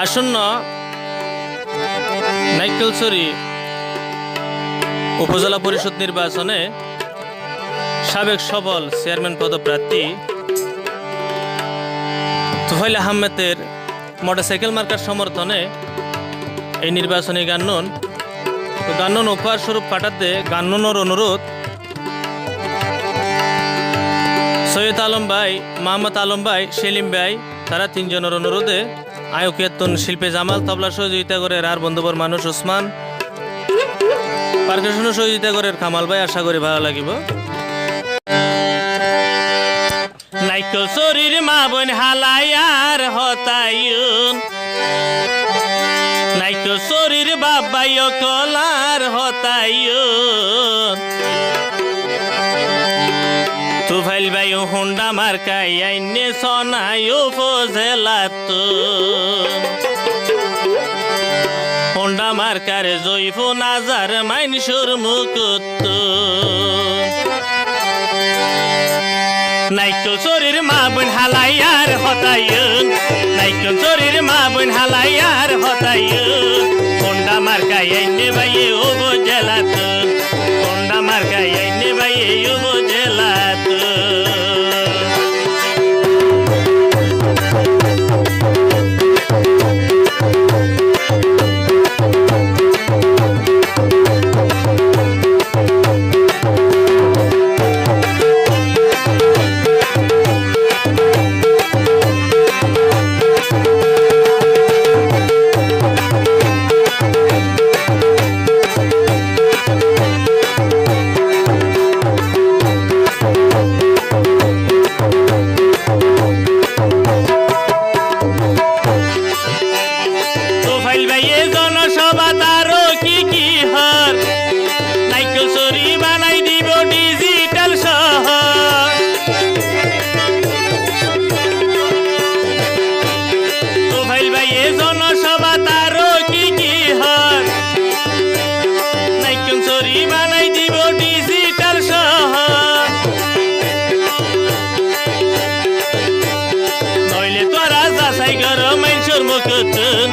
আসন্ন নাইক্ষ্যংছড়ি উপজেলা পরিষদ নির্বাচনে সাবেক সবল চেয়ারম্যান পদপ্রার্থী তোফাইল আহমেদের মোটরসাইকেল মার্কার সমর্থনে এই নির্বাচনী গান্নন উপহার স্বরূপ পাঠাতে গান্ননের অনুরোধ সৈয়দ আলম ভাই, মোহাম্মদ আলম ভাই, সেলিম ভাই তারা তিনজনের অনুরোধে আয়ুকিয়াতন শিল্পী জামাল তবলা সহযোগিতা করে আর বন্ধুবর মানুষ ওসমান পার্কেশন সহযোগিতা করে কামাল ভাই। আশা করি ভালো লাগিব। নাইক্ষ্যংছড়ির মা বোন হালায়ার হতায়ুন, নাইক্ষ্যংছড়ির বাবাই কলার হতায়ুন, তোফাইল ভাই হুন্ডা মার্কাই আইনে সনাই উপজেলাতুন, হুন্ডা মার্কার জৈফ নাজার মাইনসুর মুকুতুন। নাইক্ষ্যংছড়ির মা বোন হালায়ার হতায়ুন, নাইক্ষ্যংছড়ির মা বোন হালায়ার হতায়ুন, হুন্ডা মার্কাই আইনে ভাই উপজেলাতুন, হুন্ডা মার্কাই আইনে ভাই উপজেলাতুন। জনসভা তারও কি কি হর, নাইক্ষ্যংছড়ি বানাই দিব ডিজিটাল শহর। তোফাইল ভাই জনসভা তারও কি কি হর, নাইক্ষ্যংছড়ি বানাই দিব ডিজিটাল শহর। নইলে তোরা যাচাই কর মাইনসুর মুকুতুন,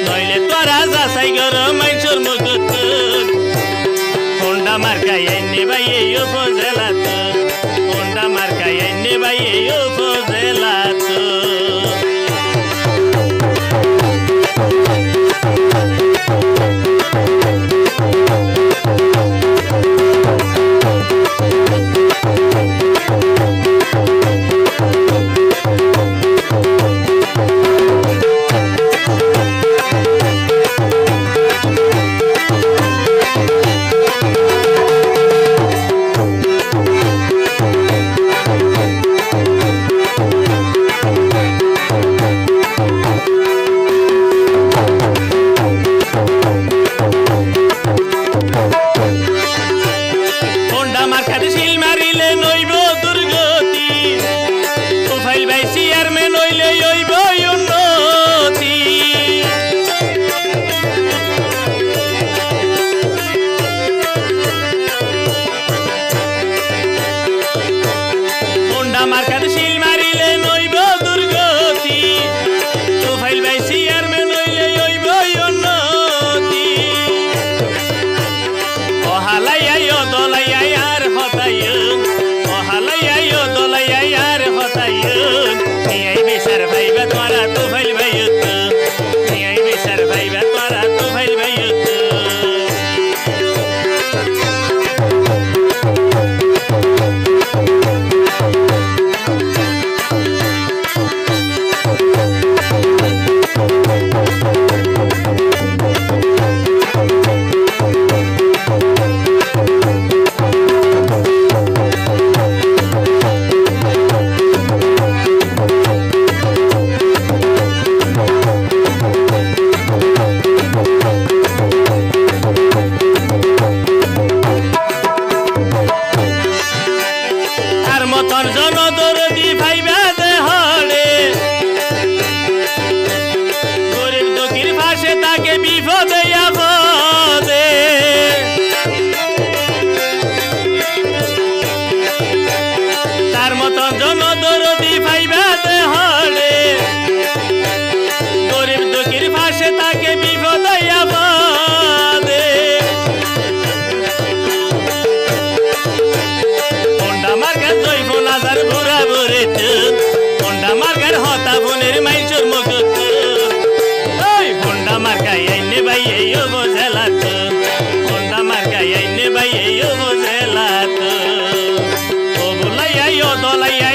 নইলে তোরা যাচাই কর মাইনসুর মুকুতুন, হুন্ডা মার্কাই আইনে ভাই উপজেলাতুন, হুন্ডা মার্কাই আইনে ভাই উপজেলাতুন। মার্কার শিল মারিলে নইব দুর্গতি, তোফাইল ভাই চেয়ারম্যান হইলে হইব উন্নতি। অহালাইয়াই দলাইয়াই আর হতায়ুন, অহালাইয়াই দলাইয়াই আর হতায়ুন, নিয়াই বিচার ভাইবা তোরা তোফাইল ভাই উত্তর, নিয়াই বিচার ভাইবা তোরা তোফাইল ভাই উত্তর। জনদরদি ভাইবা দেহরে, গরিব দুঃখীর পাশে তাকে বিপদে আপদে, তার মতন জনদরদি ভাইবা দেহরে, গরিব চোখের পাশে তাকে বিপদ বাদে পন্ডা মার্কার জৈব নাজার বুড়া বুড়ে পন্ডা মার্কার হতা বোনের মাইচুর মুখ ওই পন্ডা মার্কাই আইনে ভাই এই বোঝেলা তো পন্ডা মার্কাই আইনে ভাই এই বোঝেলা তো ও বুলাইয়া ও দলাইয়া